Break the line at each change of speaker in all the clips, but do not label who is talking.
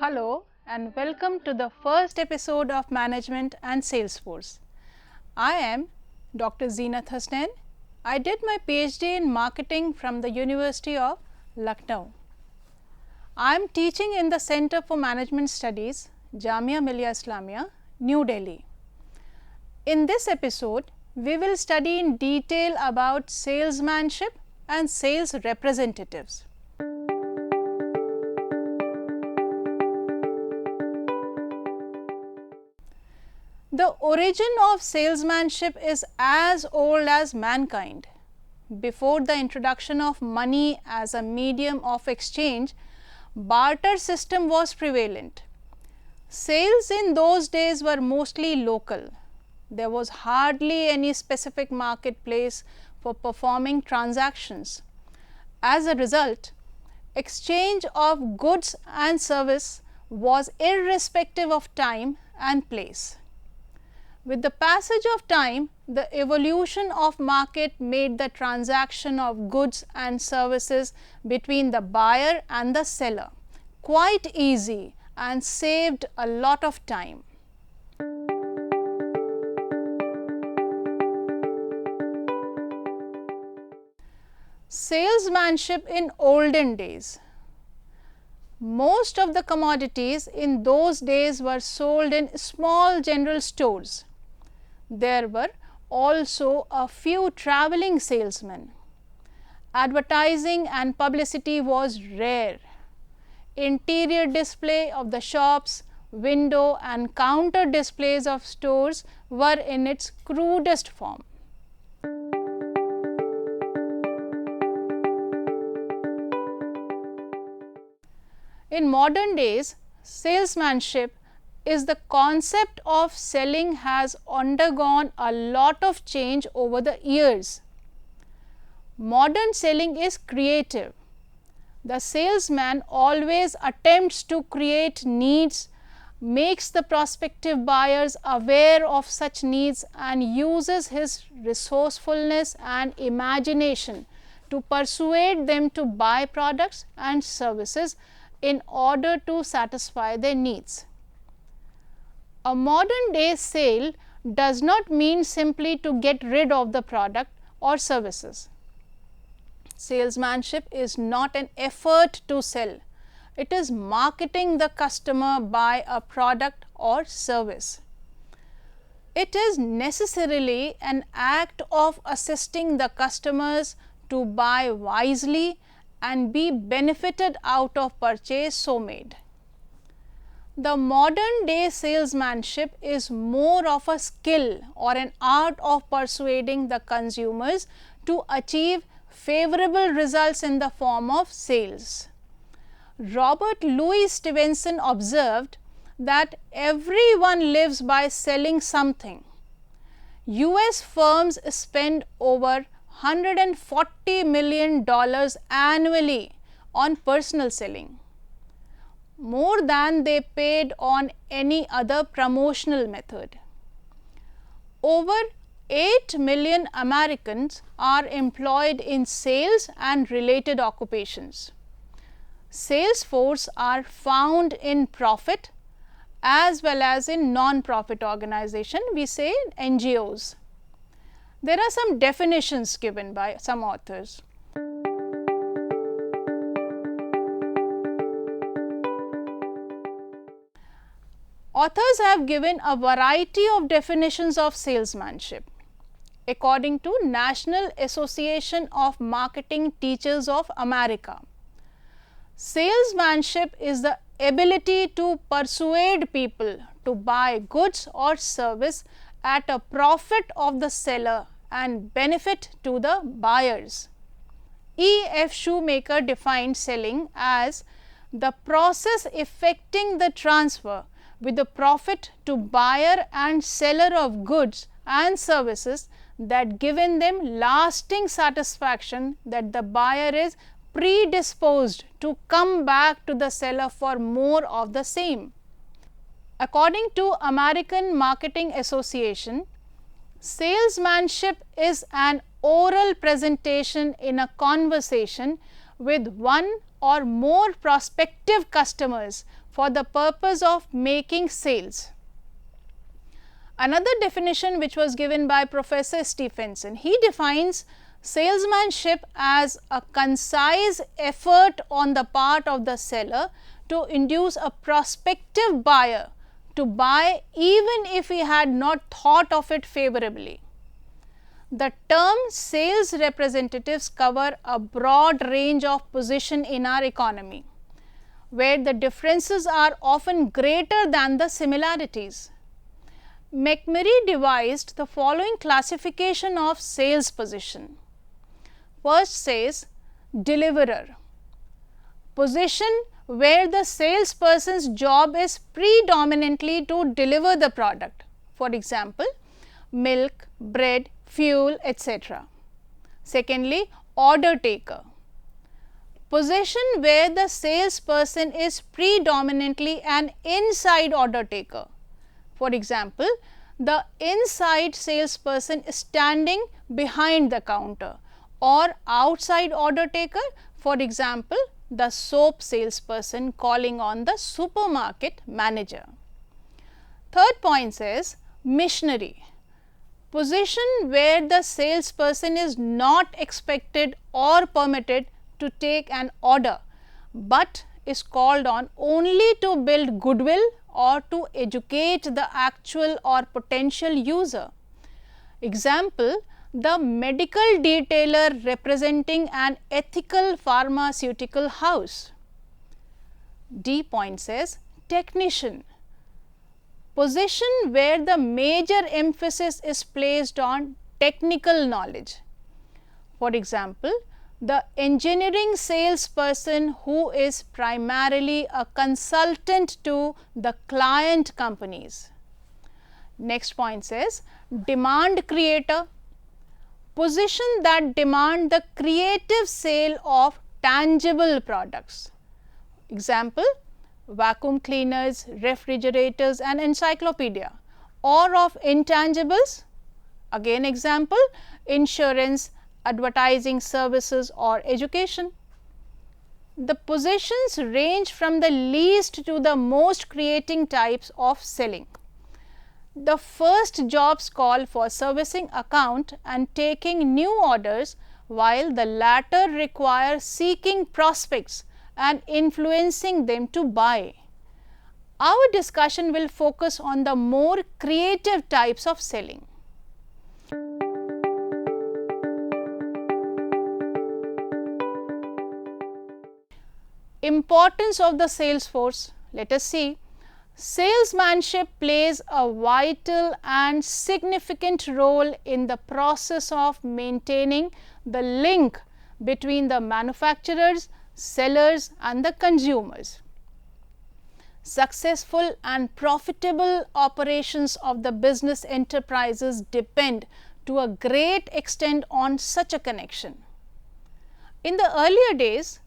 Hello and welcome to the first episode of Management and Salesforce. I am Dr. Zeenat Hasnain. I did my PhD in marketing from the University of Lucknow. I am teaching in the Center for Management Studies, Jamia Millia Islamia, New Delhi. In this episode, we will study in detail about salesmanship and sales representatives. The origin of salesmanship is as old as mankind. Before the introduction of money as a medium of exchange, barter system was prevalent. Sales in those days were mostly local. There was hardly any specific marketplace for performing transactions. As a result, exchange of goods and service was irrespective of time and place. With the passage of time, the evolution of market made the transaction of goods and services between the buyer and the seller quite easy and saved a lot of time. Salesmanship in olden days. Most of the commodities in those days were sold in small general stores. There were also a few traveling salesmen. Advertising and publicity was rare. Interior display of the shops, window and counter displays of stores were in its crudest form. In modern days, salesmanship is the concept of selling has undergone a lot of change over the years. Modern selling is creative. The salesman always attempts to create needs, makes the prospective buyers aware of such needs and uses his resourcefulness and imagination to persuade them to buy products and services in order to satisfy their needs. A modern day sale does not mean simply to get rid of the product or services. Salesmanship is not an effort to sell. It is marketing the customer by a product or service. It is necessarily an act of assisting the customers to buy wisely and be benefited out of purchase so made. The modern day salesmanship is more of a skill or an art of persuading the consumers to achieve favorable results in the form of sales. Robert Louis Stevenson observed that everyone lives by selling something. US firms spend over $140 million annually on personal selling, more than they paid on any other promotional method. Over 8 million Americans are employed in sales and related occupations. Sales force are found in profit as well as in non-profit organization, we say NGOs. There are some definitions given by some authors. Authors have given a variety of definitions of salesmanship. according to National Association of Marketing Teachers of America. Salesmanship is the ability to persuade people to buy goods or service at a profit of the seller and benefit to the buyers. E. F. Shoemaker defined selling as the process effecting the transfer with the profit to buyer and seller of goods and services that given them lasting satisfaction that the buyer is predisposed to come back to the seller for more of the same. According to American Marketing Association, salesmanship is an oral presentation in a conversation with one or more prospective customers for the purpose of making sales. Another definition which was given by Professor Stephenson, he defines salesmanship as a concise effort on the part of the seller to induce a prospective buyer to buy even if he had not thought of it favorably. The term sales representatives cover a broad range of position in our economy, where the differences are often greater than the similarities. McMurray devised the following classification of sales position. First says deliverer, position where the salesperson's job is predominantly to deliver the product, for example, milk, bread, fuel, etc. Secondly, order taker, position where the salesperson is predominantly an inside order taker. For example, the inside salesperson is standing behind the counter, or outside order taker, for example, the soap salesperson calling on the supermarket manager. Third point says missionary, position where the salesperson is not expected or permitted to take an order, but is called on only to build goodwill or to educate the actual or potential user. Example, the medical detailer representing an ethical pharmaceutical house. D point says technician, position where the major emphasis is placed on technical knowledge. For example, the engineering salesperson who is primarily a consultant to the client companies. Next point says demand creator, position that demand the creative sale of tangible products. Example, vacuum cleaners, refrigerators and encyclopedia, or of intangibles. Again example, insurance, advertising services or education. The positions range from the least to the most creating types of selling. The first jobs call for servicing account and taking new orders, while the latter require seeking prospects and influencing them to buy. Our discussion will focus on the more creative types of selling. Importance of the sales force. Let us see. Salesmanship plays a vital and significant role in the process of maintaining the link between the manufacturers, sellers and the consumers. Successful and profitable operations of the business enterprises depend to a great extent on such a connection. In the earlier days,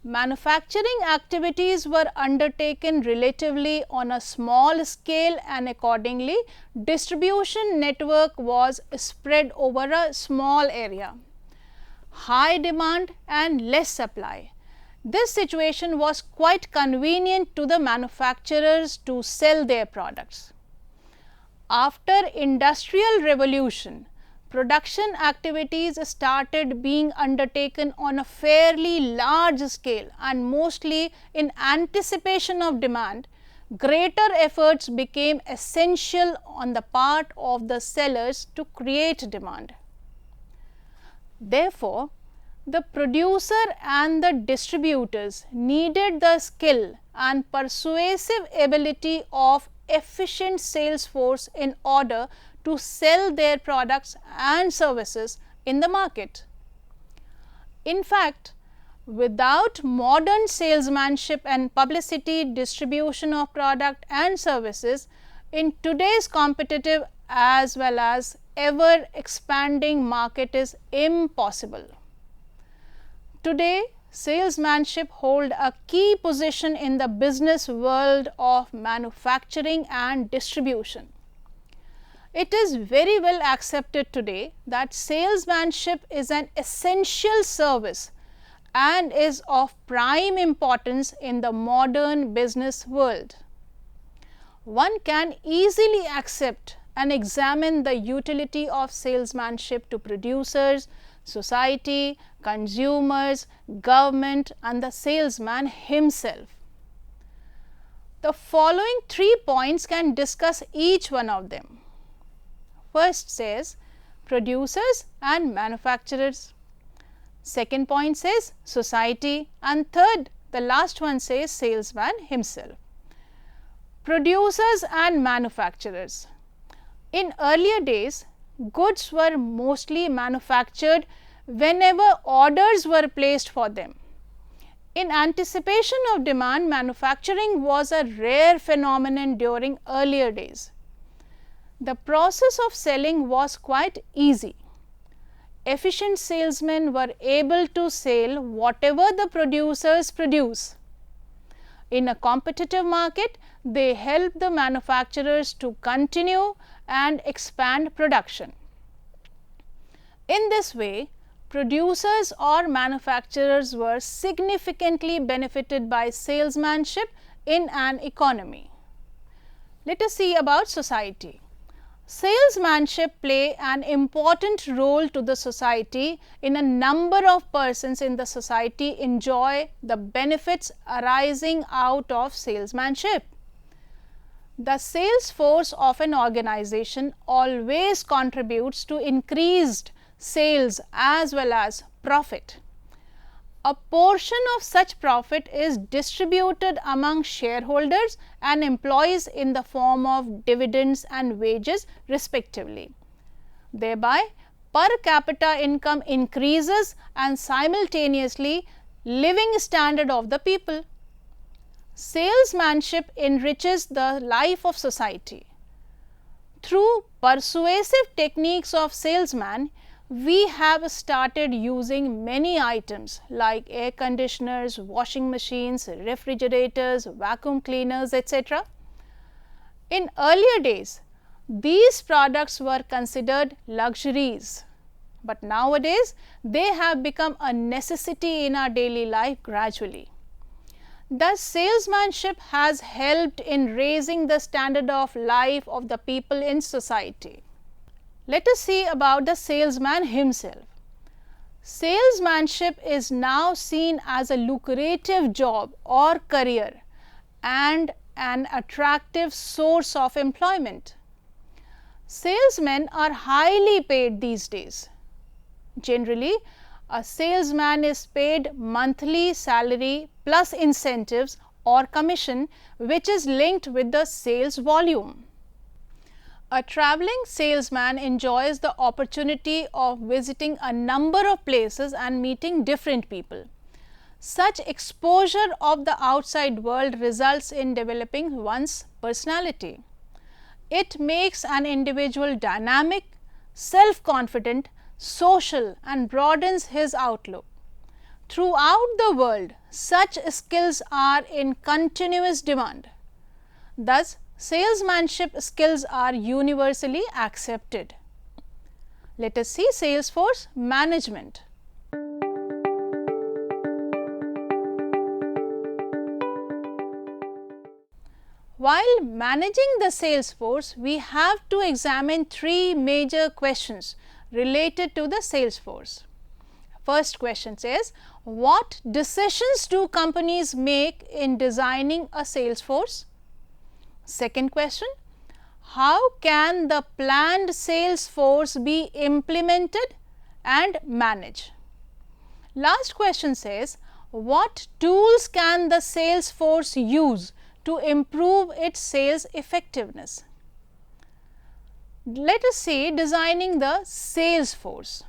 manufacturing activities were undertaken relatively on a small scale, and accordingly distribution network was spread over a small area. High demand and less supply. This situation was quite convenient to the manufacturers to sell their products. After Industrial Revolution, production activities started being undertaken on a fairly large scale, and mostly in anticipation of demand. Greater efforts became essential on the part of the sellers to create demand. Therefore, the producer and the distributors needed the skill and persuasive ability of efficient sales force in order to sell their products and services in the market. In fact, without modern salesmanship and publicity, distribution of product and services in today's competitive as well as ever expanding market is impossible. Today, salesmanship hold a key position in the business world of manufacturing and distribution. It is very well accepted today that salesmanship is an essential service and is of prime importance in the modern business world. One can easily accept and examine the utility of salesmanship to producers, society, consumers, government and the salesman himself. The following 3 points can discuss each one of them. First says producers and manufacturers. Second point says society, and third, the last one says salesman himself. Producers and manufacturers. In earlier days, goods were mostly manufactured whenever orders were placed for them. In anticipation of demand, manufacturing was a rare phenomenon during earlier days. The process of selling was quite easy. Efficient salesmen were able to sell whatever the producers produce. In a competitive market, they help the manufacturers to continue and expand production. In this way, producers or manufacturers were significantly benefited by salesmanship in an economy. Let us see about society. Salesmanship play an important role to the society in a number of persons in the society enjoy the benefits arising out of salesmanship. The sales force of an organization always contributes to increased sales as well as profit. A portion of such profit is distributed among shareholders and employees in the form of dividends and wages respectively. Thereby, per capita income increases and simultaneously living standard of the people. Salesmanship enriches the life of society. Through persuasive techniques of salesman, we have started using many items like air conditioners, washing machines, refrigerators, vacuum cleaners, etc. In earlier days, these products were considered luxuries, but nowadays they have become a necessity in our daily life gradually. Thus, salesmanship has helped in raising the standard of life of the people in society. Let us see about the salesman himself. Salesmanship is now seen as a lucrative job or career and an attractive source of employment. Salesmen are highly paid these days. Generally, a salesman is paid monthly salary plus incentives or commission, which is linked with the sales volume. A traveling salesman enjoys the opportunity of visiting a number of places and meeting different people. Such exposure of the outside world results in developing one's personality. It makes an individual dynamic, self-confident, social and broadens his outlook. Throughout the world, such skills are in continuous demand. Thus, salesmanship skills are universally accepted. Let us see sales force management. While managing the sales force, we have to examine 3 major questions related to the sales force. First question says, what decisions do companies make in designing a sales force? Second question, how can the planned sales force be implemented and manage. Last question says, what tools can the sales force use to improve its sales effectiveness? Let us see designing the sales force.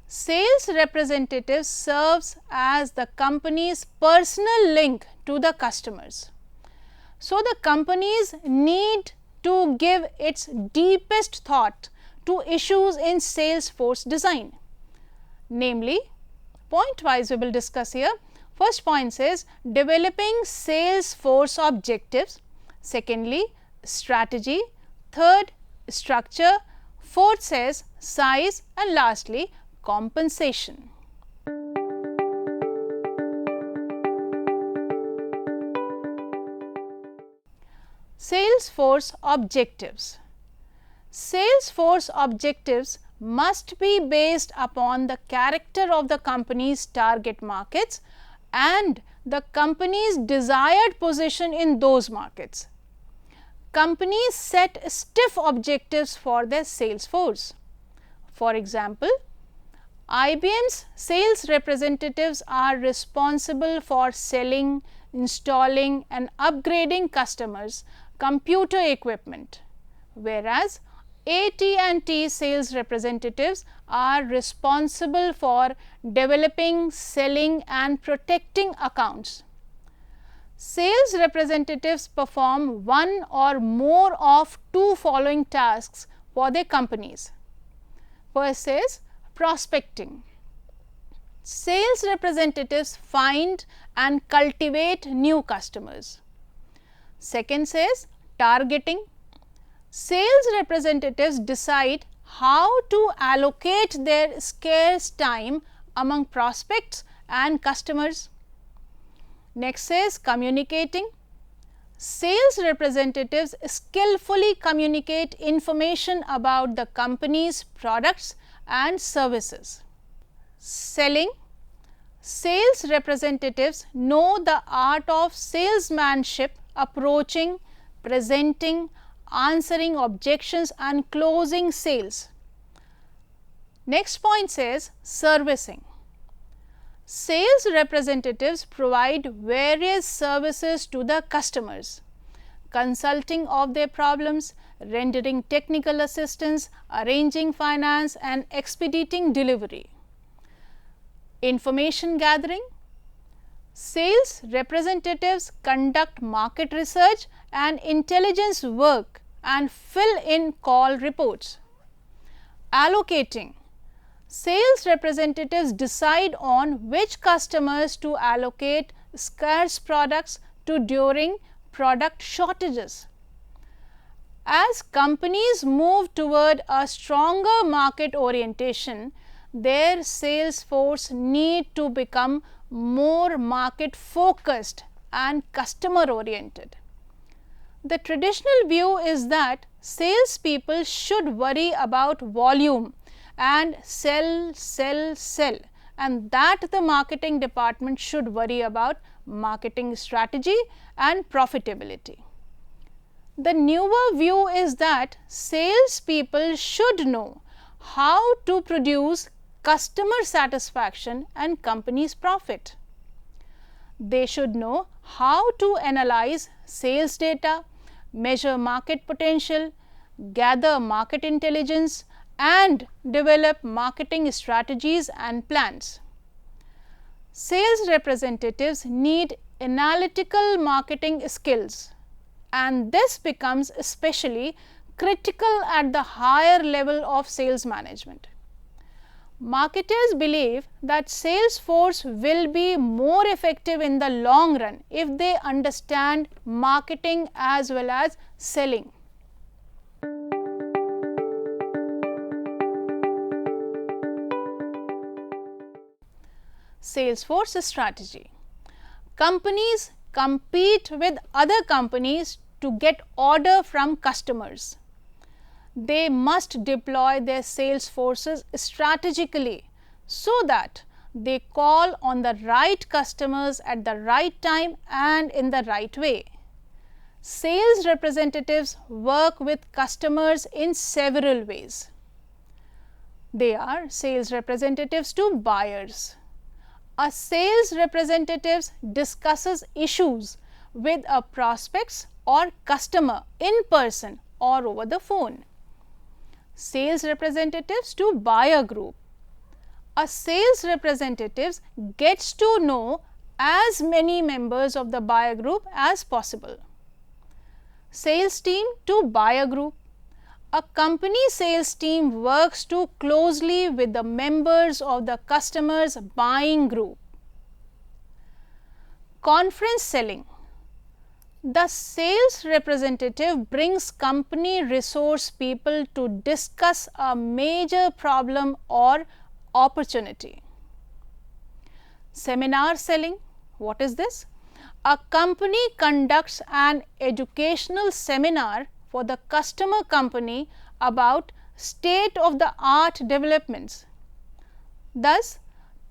Sales representative serves as the company's personal link to the customers. So, the companies need to give its deepest thought to issues in sales force design. Namely, point wise we will discuss here. First point says developing sales force objectives. Secondly, strategy. Third, structure. Fourth says size, and lastly, compensation. Sales force objectives. Sales force objectives must be based upon the character of the company's target markets and the company's desired position in those markets. Companies set stiff objectives for their sales force. For example, IBM's sales representatives are responsible for selling, installing and upgrading customers' computer equipment, whereas AT&T sales representatives are responsible for developing, selling and protecting accounts. Sales representatives perform one or more of two following tasks for their companies. First is prospecting. Sales representatives find and cultivate new customers. Second says targeting. Sales representatives decide how to allocate their scarce time among prospects and customers. Next says communicating. Sales representatives skillfully communicate information about the company's products and services. Selling. Sales representatives know the art of salesmanship, approaching, presenting, answering objections and closing sales. Next point says servicing. Sales representatives provide various services to the customers, consulting of their problems, rendering technical assistance, arranging finance and expediting delivery. Information gathering. Sales representatives conduct market research and intelligence work and fill in call reports. Allocating. Sales representatives decide on which customers to allocate scarce products to during product shortages. As companies move toward a stronger market orientation, their sales force need to become more market focused and customer oriented. The traditional view is that salespeople should worry about volume and sell, and that the marketing department should worry about marketing strategy and profitability. The newer view is that salespeople should know how to produce customer satisfaction and company's profit. They should know how to analyze sales data, measure market potential, gather market intelligence and develop marketing strategies and plans. Sales representatives need analytical marketing skills, and this becomes especially critical at the higher level of sales management. Marketers believe that sales force will be more effective in the long run if they understand marketing as well as selling. Sales force strategy. Companies compete with other companies to get order from customers. They must deploy their sales forces strategically so that they call on the right customers at the right time and in the right way. Sales representatives work with customers in several ways. They are sales representatives to buyers. A sales representative discusses issues with a prospects or customer in person or over the phone. Sales representatives to buyer group. A sales representative gets to know as many members of the buyer group as possible. Sales team to buyer group. A company sales team works too closely with the members of the customer's buying group. Conference selling. The sales representative brings company resource people to discuss a major problem or opportunity. Seminar selling. What is this? A company conducts an educational seminar for the customer company about state-of-the-art developments. Thus,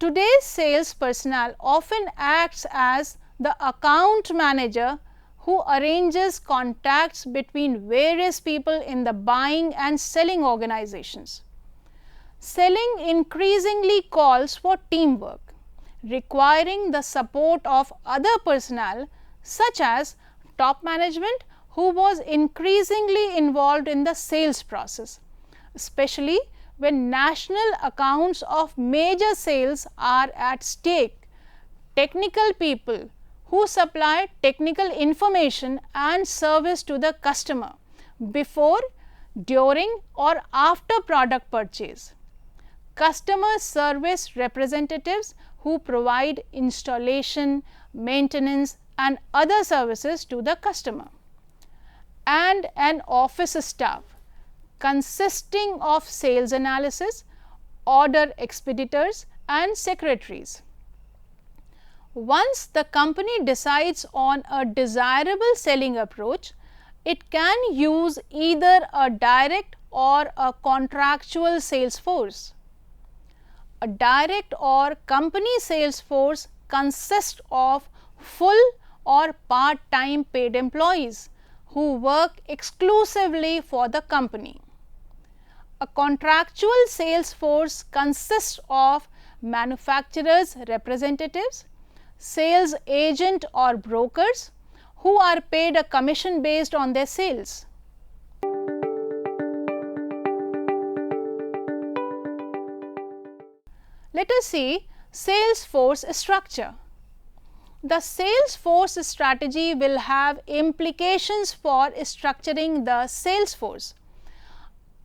today's sales personnel often acts as the account manager who arranges contacts between various people in the buying and selling organizations. Selling increasingly calls for teamwork, requiring the support of other personnel such as top management who was increasingly involved in the sales process, especially when national accounts of major sales are at stake. Technical people who supply technical information and service to the customer before, during or after product purchase. Customer service representatives who provide installation, maintenance and other services to the customer. And an office staff consisting of sales analysis, order expeditors and secretaries. Once the company decides on a desirable selling approach, it can use either a direct or a contractual sales force. A direct or company sales force consists of full or part-time paid employees who work exclusively for the company. A contractual sales force consists of manufacturers' representatives, sales agent or brokers who are paid a commission based on their sales. Let us see sales force structure. The sales force strategy will have implications for structuring the sales force.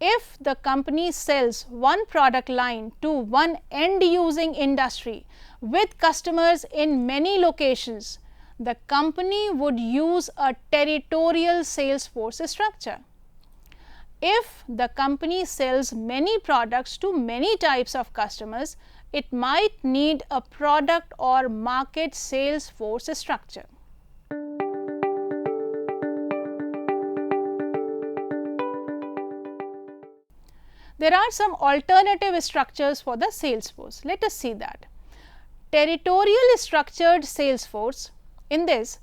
If the company sells one product line to one end using industry with customers in many locations, the company would use a territorial sales force structure. If the company sells many products to many types of customers, it might need a product or market sales force structure. There are some alternative structures for the sales force. Let us see that. Territorial structured sales force. In this,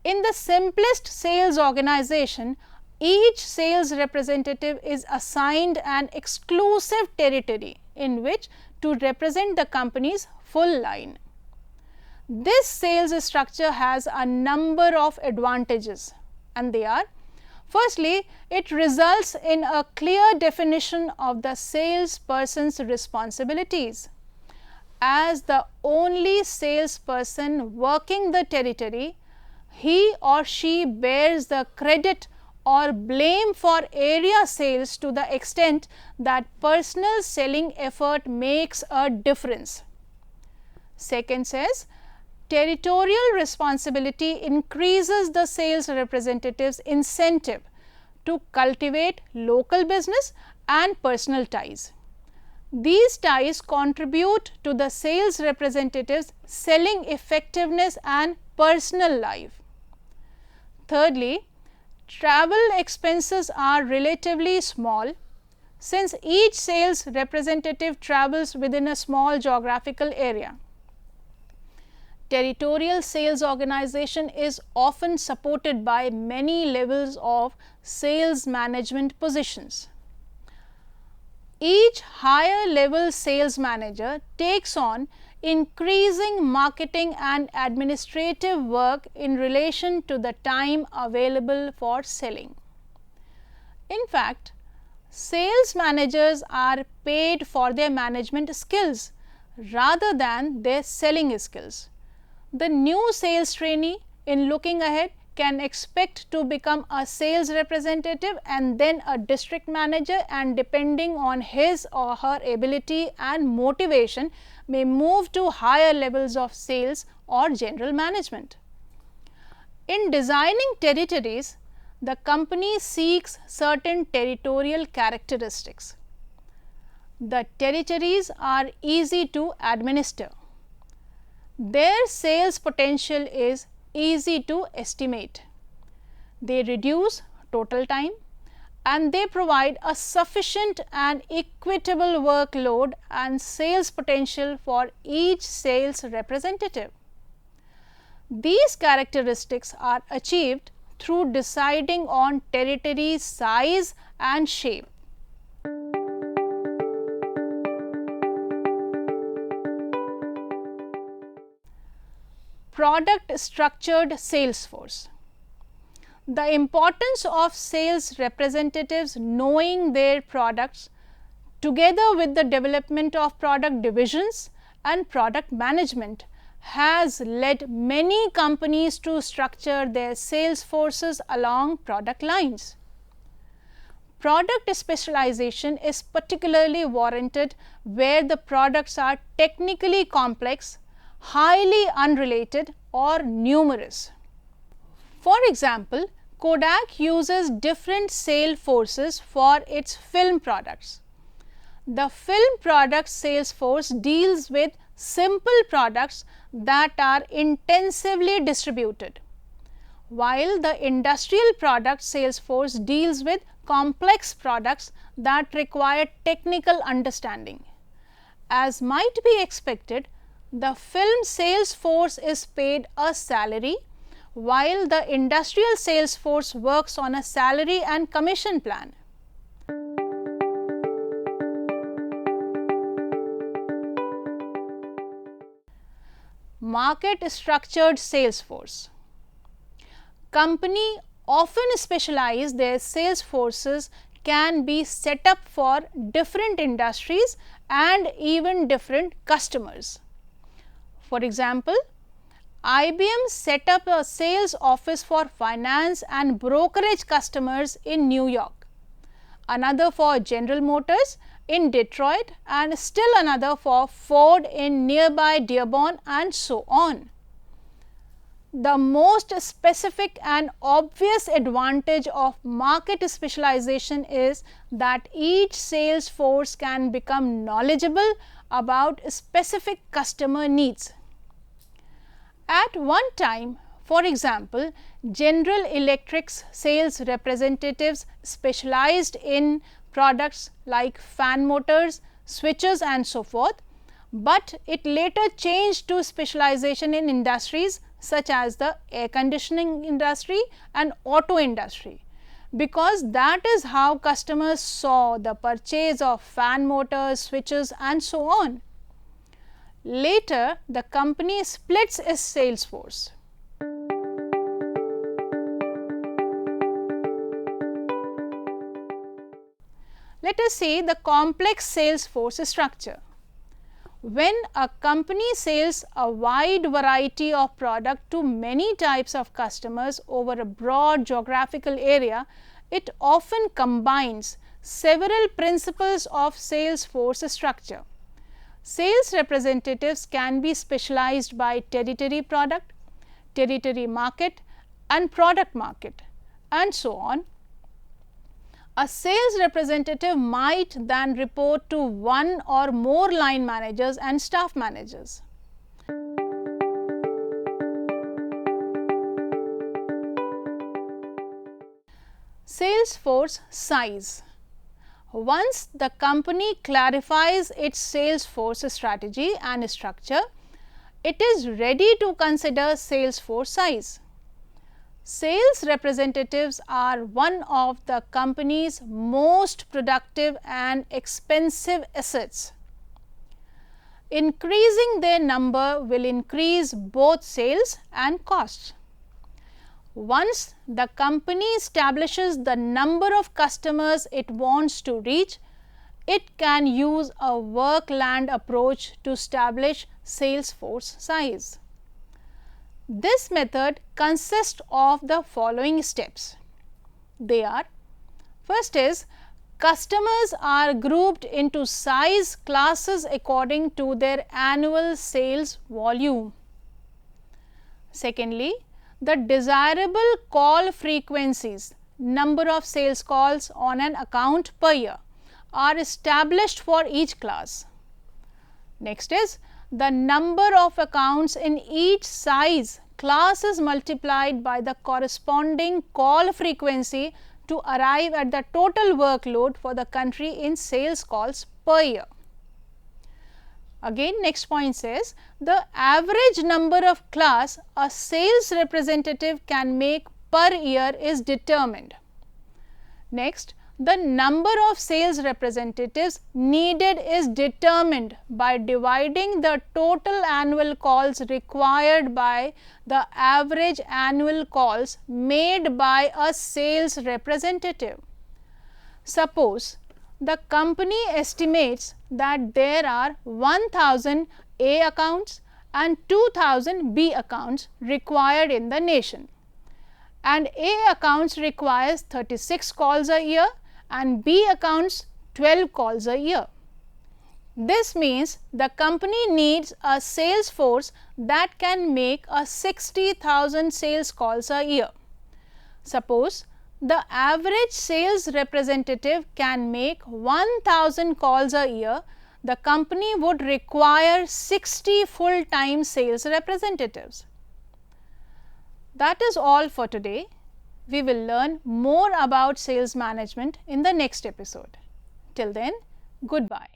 in the simplest sales organization, each sales representative is assigned an exclusive territory in which to represent the company's full line. This sales structure has a number of advantages, and they are: firstly, it results in a clear definition of the salesperson's responsibilities. As the only salesperson working the territory, he or she bears the credit or blame for area sales to the extent that personal selling effort makes a difference. Second says, territorial responsibility increases the sales representative's incentive to cultivate local business and personal ties. These ties contribute to the sales representative's selling effectiveness and personal life. Thirdly, travel expenses are relatively small since each sales representative travels within a small geographical area. Territorial sales organization is often supported by many levels of sales management positions. Each higher level sales manager takes on increasing marketing and administrative work in relation to the time available for selling. In fact, sales managers are paid for their management skills rather than their selling skills. The new sales trainee, in looking ahead, can expect to become a sales representative and then a district manager, and depending on his or her ability and motivation may move to higher levels of sales or general management. In designing territories, the company seeks certain territorial characteristics. The territories are easy to administer. Their sales potential is easy to estimate. They reduce total time and they provide a sufficient and equitable workload and sales potential for each sales representative. These characteristics are achieved through deciding on territory size and shape. Product structured sales force. The importance of sales representatives knowing their products, together with the development of product divisions and product management, has led many companies to structure their sales forces along product lines. Product specialization is particularly warranted where the products are technically complex, highly unrelated, or numerous. For example, Kodak uses different sales forces for its film products. The film product sales force deals with simple products that are intensively distributed, while the industrial product sales force deals with complex products that require technical understanding. As might be expected, the film sales force is paid a salary, while the industrial sales force works on a salary and commission plan. Market structured sales force. Company often specialize their sales forces can be set up for different industries and even different customers. For example, IBM set up a sales office for finance and brokerage customers in New York, another for General Motors in Detroit, and still another for Ford in nearby Dearborn, and so on. The most specific and obvious advantage of market specialization is that each sales force can become knowledgeable about specific customer needs. At one time, for example, General Electric's sales representatives specialized in products like fan motors, switches, and so forth, but it later changed to specialization in industries such as the air conditioning industry and auto industry, because that is how customers saw the purchase of fan motors, switches, and so on. Later, the company splits its sales force. Let us see the complex sales force structure. When a company sells a wide variety of product to many types of customers over a broad geographical area, it often combines several principles of sales force structure. Sales representatives can be specialized by territory product, territory market, and product market, and so on. A sales representative might then report to one or more line managers and staff managers. Sales force size. Once the company clarifies its sales force strategy and structure, it is ready to consider sales force size. Sales representatives are one of the company's most productive and expensive assets. Increasing their number will increase both sales and costs. Once the company establishes the number of customers it wants to reach, it can use a work land approach to establish sales force size. This method consists of the following steps. They are: first is, customers are grouped into size classes according to their annual sales volume. Secondly, the desirable call frequencies, number of sales calls on an account per year, are established for each class. Next is, the number of accounts in each size class is multiplied by the corresponding call frequency to arrive at the total workload for the country in sales calls per year. Again, next point says, the average number of class a sales representative can make per year is determined. Next, the number of sales representatives needed is determined by dividing the total annual calls required by the average annual calls made by a sales representative. Suppose the company estimates that there are 1000 A accounts and 2000 B accounts required in the nation, and A accounts requires 36 calls a year and B accounts 12 calls a year. This means the company needs a sales force that can make a 60,000 sales calls a year. Suppose the average sales representative can make 1000 calls a year, the company would require 60 full-time sales representatives. That is all for today. We will learn more about sales management in the next episode. Till then, goodbye.